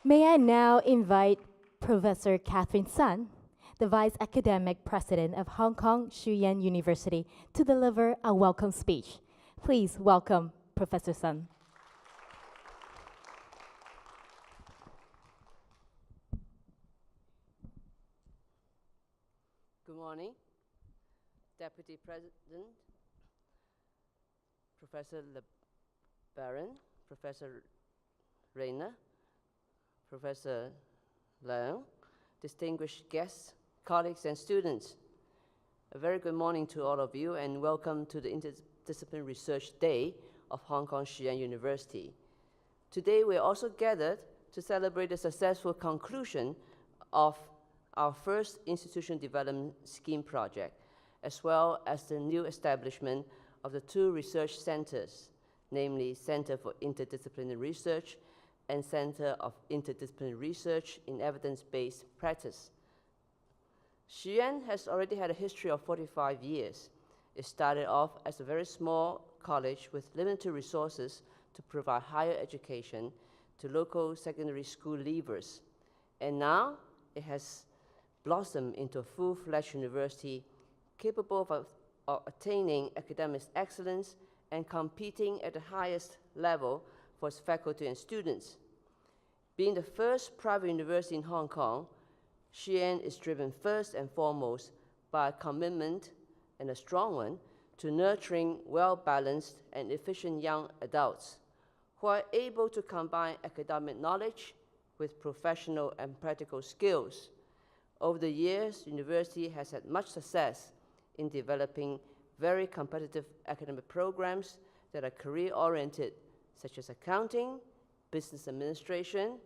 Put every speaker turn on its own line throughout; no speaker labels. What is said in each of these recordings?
May I now invite Professor Catherine Sun, the Vice Academic President of Hong Kong HKSYU University, to deliver a welcome speech. Please welcome Professor Sun.
Good morning, Deputy President, Professor Lebaron, Professor Raynor, Professor Leung, distinguished guests, colleagues, and students. A very good morning to all of you, and welcome to the Interdisciplinary Research Day of Hong Kong HKSYU University. Today, we are also gathered to celebrate the successful conclusion of our first institution development scheme project, as well as the new establishment of the two research centers, namely Center for Interdisciplinary Research and Center of Interdisciplinary Research in Evidence-Based Practice. HKSYU has already had a history of 45 years. It started off as a very small college with limited resources to provide higher education to local secondary school leavers. And now it has blossomed into a full-fledged university capable of attaining academic excellence and competing at the highest level for its faculty and students. Being the first private university in Hong Kong, HKSYU is driven first and foremost by a commitment, and a strong one, to nurturing well-balanced and efficient young adults who are able to combine academic knowledge with professional and practical skills. Over the years, the university has had much success in developing very competitive academic programs that are career-oriented, such as accounting, business administration,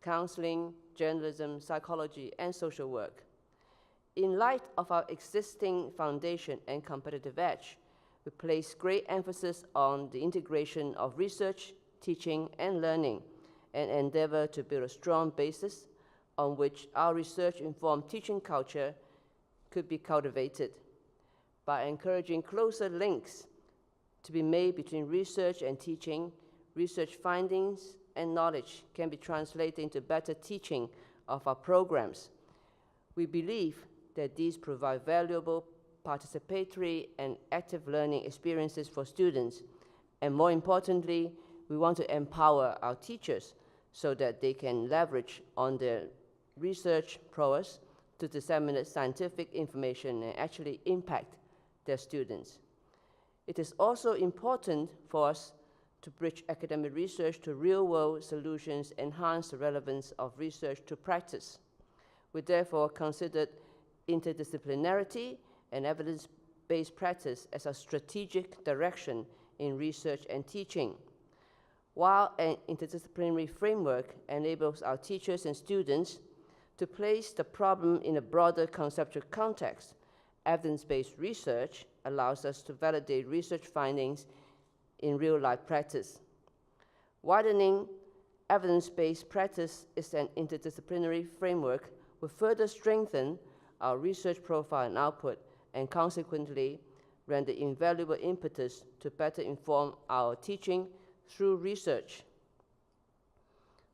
counseling, journalism, psychology, and social work. In light of our existing foundation and competitive edge, we place great emphasis on the integration of research, teaching, and learning, and endeavor to build a strong basis on which our research-informed teaching culture could be cultivated. By encouraging closer links to be made between research and teaching, research findings and knowledge can be translated into better teaching of our programs. We believe that these provide valuable participatory and active learning experiences for students, and more importantly, we want to empower our teachers so that they can leverage on their research prowess to disseminate scientific information and actually impact their students. It is also important for us to bridge academic research to real-world solutions, enhance the relevance of research to practice. We therefore considered interdisciplinarity and evidence-based practice as a strategic direction in research and teaching. While an interdisciplinary framework enables our teachers and students to place the problem in a broader conceptual context, evidence-based research allows us to validate research findings in real-life practice. Widening evidence-based practice is an interdisciplinary framework will further strengthen our research profile and output, and consequently render invaluable impetus to better inform our teaching through research.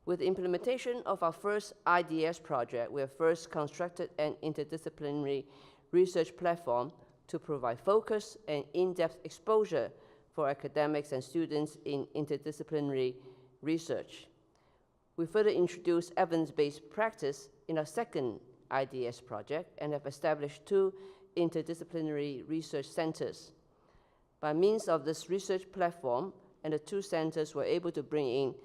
With the implementation of our first IDS project, we have first constructed an interdisciplinary research platform to provide focus and in-depth exposure for academics and students in interdisciplinary research. We further introduced evidence-based practice in our second IDS project and have established two interdisciplinary research centers. By means of this research platform, and the two centers were able to bring in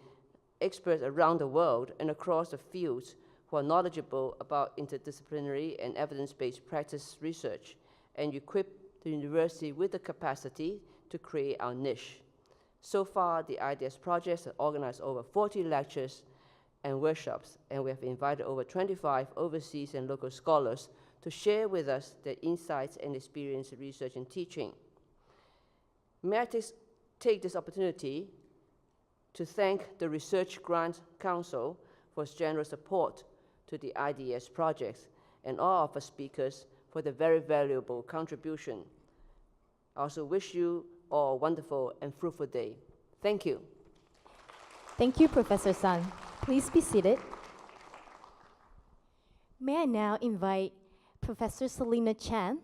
experts around the world and across the fields who are knowledgeable about interdisciplinary and evidence-based practice research, and equip the university with the capacity to create our niche. So far, the IDS projects have organized over 40 lectures and workshops, and we have invited over 25 overseas and local scholars to share with us their insights and experience in research and teaching. May I take this opportunity to thank the Research Grant Council for its generous support to the IDS projects, and all of our speakers for their very valuable contribution. I also wish you all a wonderful and fruitful day. Thank you.
Thank you, Professor Sun. Please be seated. May I now invite Professor Selina Chan,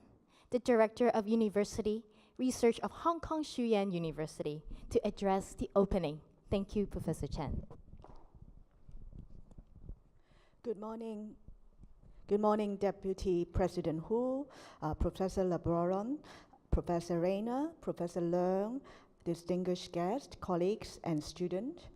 the Director of University Research of Hong Kong Shu-Yan University, to address the opening. Thank you, Professor Chan.
Good morning. Good morning, Deputy President Hu, Professor Lebaron, Professor Raynor, Professor Leung, distinguished guests, colleagues, and students.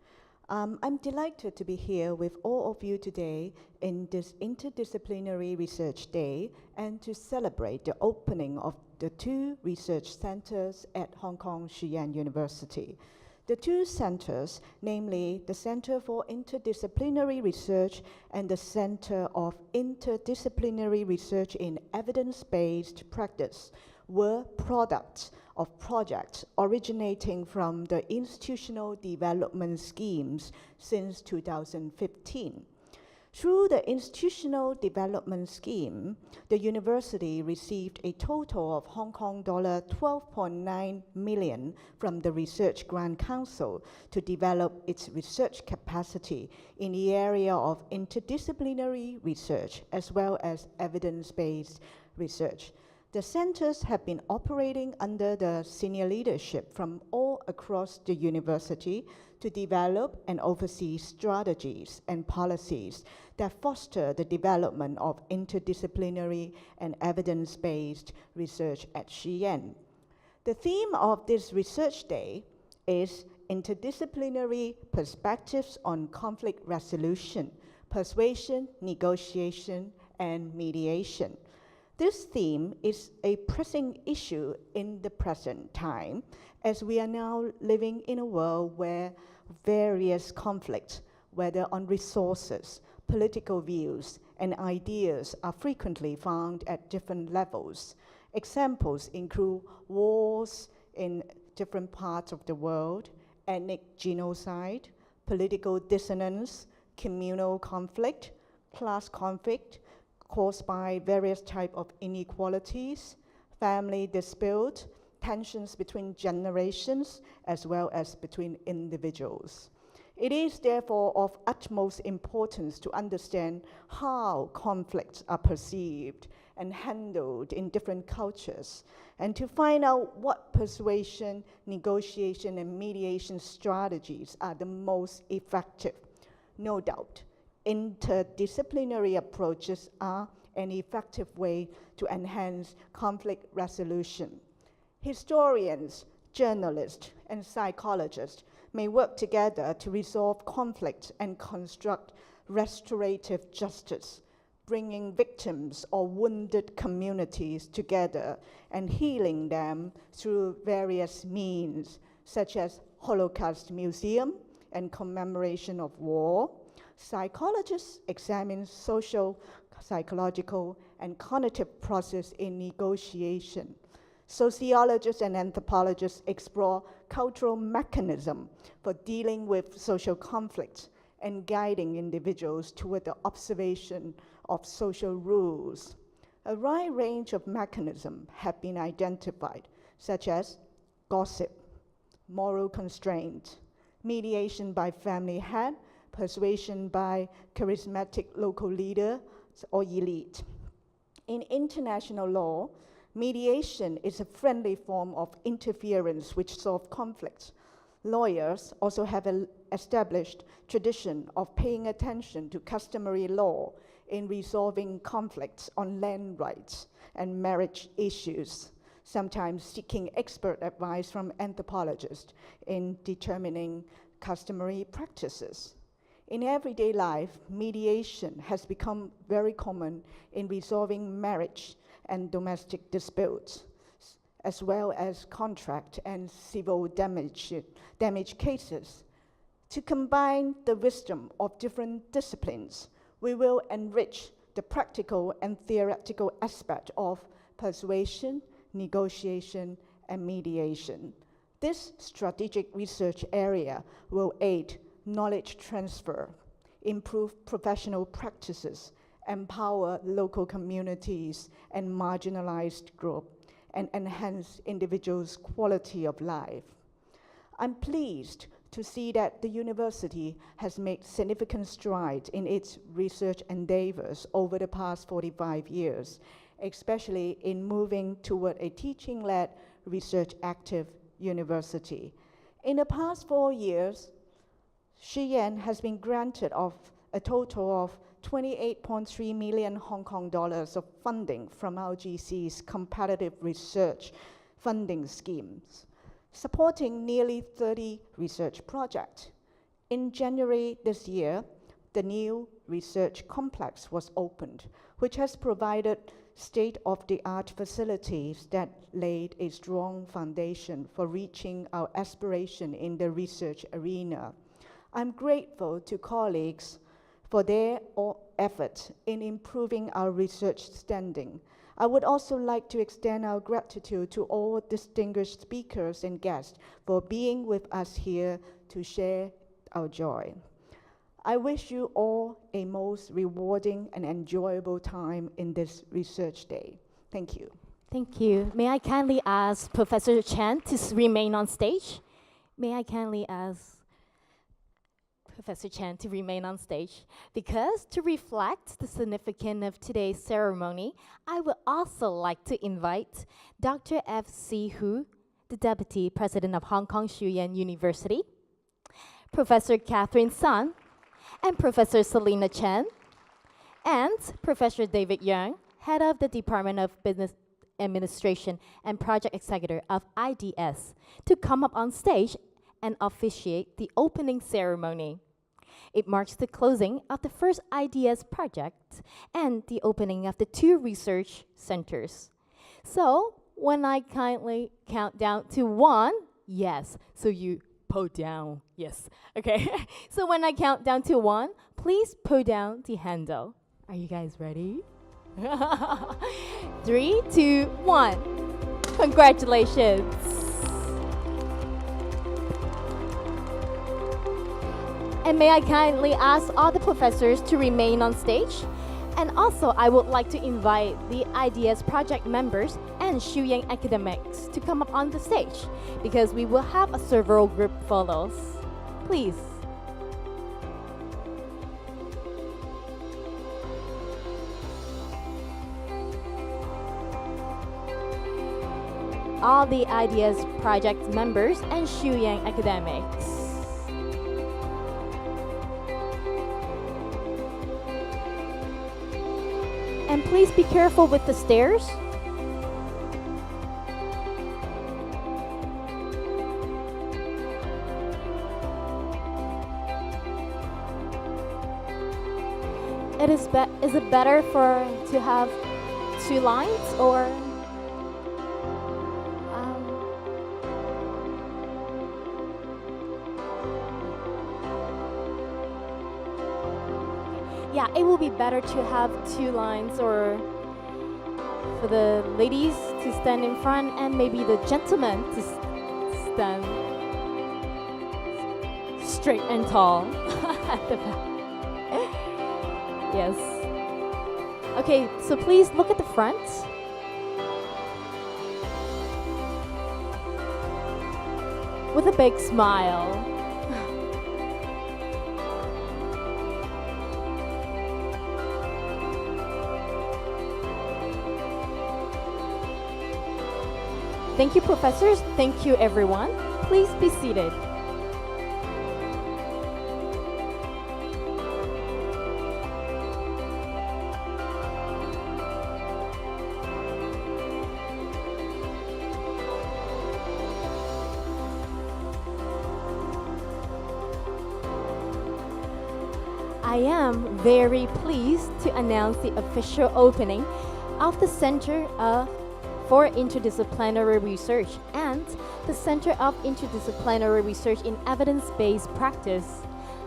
I'm delighted to be here with all of you today in this Interdisciplinary Research Day and to celebrate the opening of the 2 research centers at Hong Kong Shu-Yan University. The 2 centers, namely the Center for Interdisciplinary Research and the Center of Interdisciplinary Research in Evidence-Based Practice, were products of projects originating from the institutional development schemes since 2015. Through the institutional development scheme, the university received a total of Hong Kong dollar 12.9 million from the Research Grant Council to develop its research capacity in the area of interdisciplinary research as well as evidence-based research. The centers have been operating under the senior leadership from all across the university to develop and oversee strategies and policies that foster the development of interdisciplinary and evidence-based research at Shu-Yan. The theme of this research day is Interdisciplinary Perspectives on Conflict Resolution, Persuasion, Negotiation, and Mediation. This theme is a pressing issue in the present time, as we are now living in a world where various conflicts, whether on resources, political views, and ideas, are frequently found at different levels. Examples include wars in different parts of the world, ethnic genocide, political dissonance, communal conflict, class conflict, caused by various types of inequalities, family dispute, tensions between generations, as well as between individuals. It is therefore of utmost importance to understand how conflicts are perceived and handled in different cultures, and to find out what persuasion, negotiation, and mediation strategies are the most effective. No doubt, interdisciplinary approaches are an effective way to enhance conflict resolution. Historians, journalists, and psychologists may work together to resolve conflict and construct restorative justice, bringing victims or wounded communities together and healing them through various means, such as Holocaust Museum and commemoration of war. Psychologists examine social, psychological, and cognitive process in negotiation. Sociologists and anthropologists explore cultural mechanism for dealing with social conflicts and guiding individuals toward the observation of social rules. A wide range of mechanisms have been identified, such as gossip, moral constraint, mediation by family head, persuasion by charismatic local leader or elite. In international law, mediation is a friendly form of interference which solves conflicts. Lawyers also have an established tradition of paying attention to customary law in resolving conflicts on land rights and marriage issues, sometimes seeking expert advice from anthropologists in determining customary practices. In everyday life, mediation has become very common in resolving marriage and domestic disputes, as well as contract and civil damage cases. To combine the wisdom of different disciplines, we will enrich the practical and theoretical aspect of persuasion, negotiation, and mediation. This strategic research area will aid knowledge transfer, improve professional practices, empower local communities and marginalized groups, and enhance individuals' quality of life. I'm pleased to see that the university has made significant strides in its research endeavors over the past 45 years, especially in moving toward a teaching-led, research-active university. In the past 4 years, SHU has been granted of a total of 28.3 million Hong Kong dollars of funding from LGC's competitive research funding schemes, supporting nearly 30 research projects. In January this year, the new research complex was opened, which has provided state-of-the-art facilities that laid a strong foundation for reaching our aspiration in the research arena. I'm grateful to colleagues for their efforts in improving our research standing. I would also like to extend our gratitude to all distinguished speakers and guests for being with us here to share our joy. I wish you all a most rewarding and enjoyable time in this research day. Thank you.
Thank you. May I kindly ask Professor Chan to remain on stage? May I kindly ask Professor Chan to remain on stage, because to reflect the significance of today's ceremony, I would also like to invite Dr. F.C. Hu, the Deputy President of Hong Kong SHU University, Professor Catherine Sun, and Professor Selina Chen, and Professor David Young, Head of the Department of Business Administration and Project Executive of IDS, to come up on stage and officiate the opening ceremony. It marks the closing of the first IDS project and the opening of the 2 research centers. So, when I kindly count down to 1, yes, so you pull down, yes, okay. So when I count down to 1, please pull down the handle. Are you guys ready? 3, 2, 1. Congratulations. And may I kindly ask all the professors to remain on stage? And also, I would like to invite the IDS project members and SHU academics to come up on the stage, because we will have a several group photos. Please. All the IDS project members and SHU academics. And please be careful with the stairs. Is it better to have 2 lines, or yeah, it will be better to have 2 lines, or for the ladies to stand in front and maybe the gentlemen to stand straight and tall at the back. Yes. Okay, so please look at the front. With a big smile. Thank you, professors. Thank you, everyone. Please be seated. I am very pleased to announce the official opening of the Center for Interdisciplinary Research and the Center of Interdisciplinary Research in Evidence-Based Practice.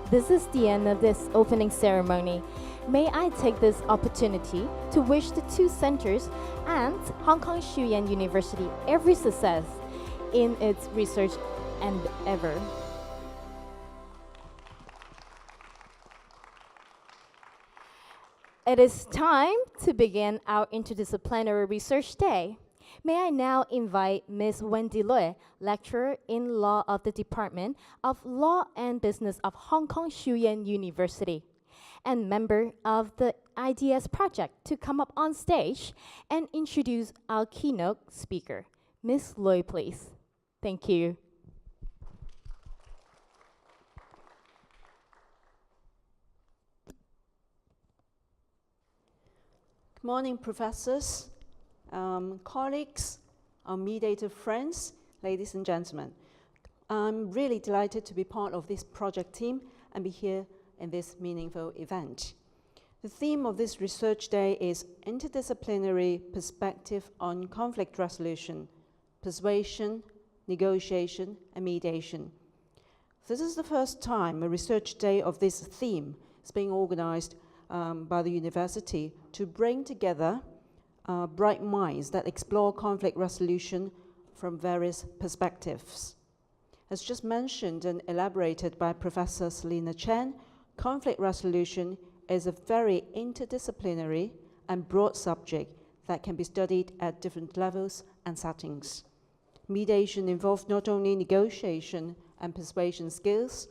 This is the end of this opening ceremony. May I take this opportunity to wish the 2 centers and Hong Kong SHU University every success in its research endeavor. It is time to begin our Interdisciplinary Research Day. May I now invite Ms. Wendy Loy, lecturer in law of the Department of Law and Business of Hong Kong Shu-Yan University and member of the IDS project, to come up on stage and introduce our keynote speaker. Ms. Loy, please. Thank you.
Good morning, professors, colleagues, our mediator friends, ladies and gentlemen. I'm really delighted to be part of this project team and be here in this meaningful event. The theme of this research day is Interdisciplinary Perspective on Conflict Resolution, Persuasion, Negotiation, and Mediation. This is the first time a research day of this theme is being organized by the university to bring together bright minds that explore conflict resolution from various perspectives. As just mentioned and elaborated by Professor Selina Chen, conflict resolution is a very interdisciplinary and broad subject that can be studied at different levels and settings. Mediation involves not only negotiation and persuasion skills,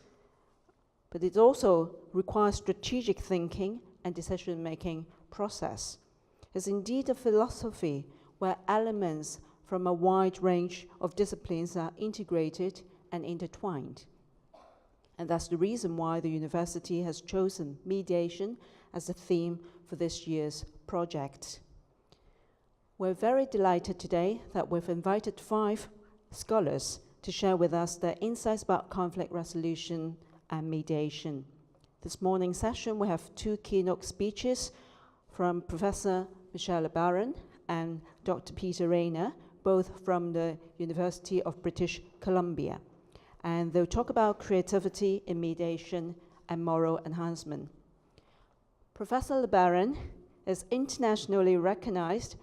but it also requires strategic thinking and decision-making process. It's indeed a philosophy where elements from a wide range of disciplines are integrated and intertwined. And that's the reason why the university has chosen mediation as the theme for this year's project. We're very delighted today that we've invited 5 scholars to share with us their insights about conflict resolution and mediation. This morning's session, we have 2 keynote speeches from Professor Michelle Lebaron and Dr. Peter Raynor, both from the University of British Columbia. And they'll talk about creativity in mediation and moral enhancement. Professor Lebaron is internationally recognized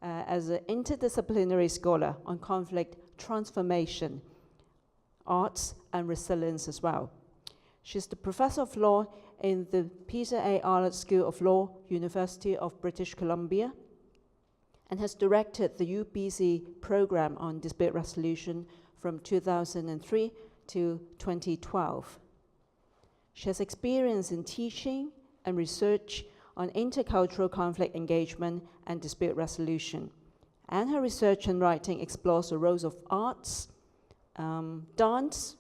as an interdisciplinary scholar on conflict transformation, arts, and resilience as well. She's the professor of law in the Peter A. Arlett School of Law, University of British Columbia, and has directed the UBC program on dispute resolution from 2003 to 2012. She has experience in teaching and research on intercultural conflict engagement and dispute resolution. And her research and writing explores the roles of arts, dance,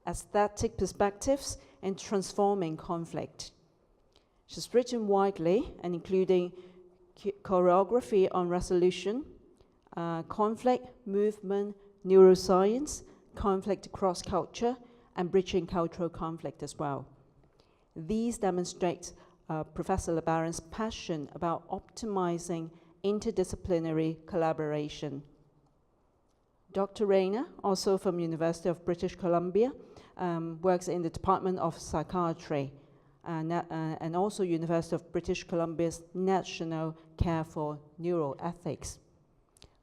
aesthetic perspectives in transforming conflict. She's written widely, and including choreography on resolution, conflict, movement, neuroscience, conflict across culture, and bridging cultural conflict as well. These demonstrate Professor Lebaron's passion about optimizing interdisciplinary collaboration. Dr. Raynor, also from University of British Columbia, works in the Department of Psychiatry and also University of British Columbia's National Care for Neuroethics.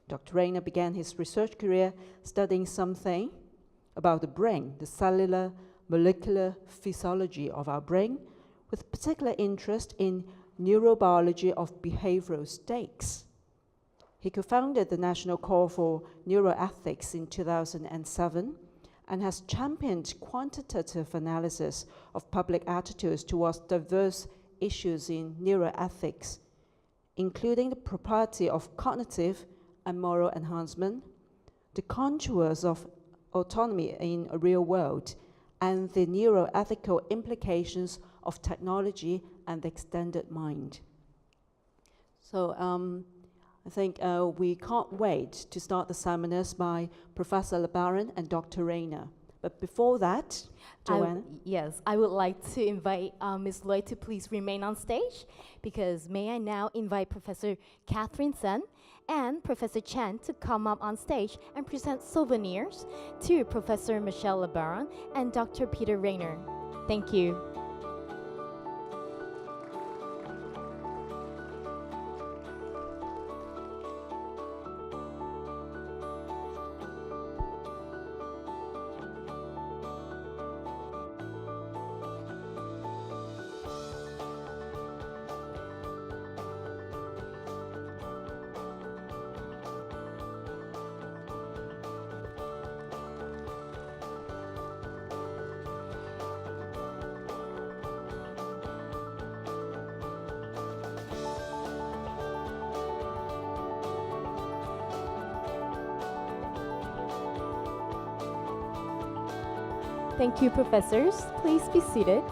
Dr. Raynor began his research career studying something about the brain, the cellular, molecular physiology of our brain, with particular interest in neurobiology of behavioral states. He co-founded the National Core for Neuroethics in 2007 and has championed quantitative analysis of public attitudes towards diverse issues in neuroethics, including the propriety of cognitive and moral enhancement, the contours of autonomy in a real world, and the neuroethical implications of technology and the extended mind. So I think we can't wait to start the seminars by Professor Lebaron and Dr. Raynor. But before that, Joanna?
Yes, I would like to invite Ms. Loy to please remain on stage, because may I now invite Professor Catherine Sun and Professor Chen to come up on stage and present Souvenirs to Professor Michelle Lebaron and Dr. Peter Raynor. Thank you. Thank you, professors. Please be seated.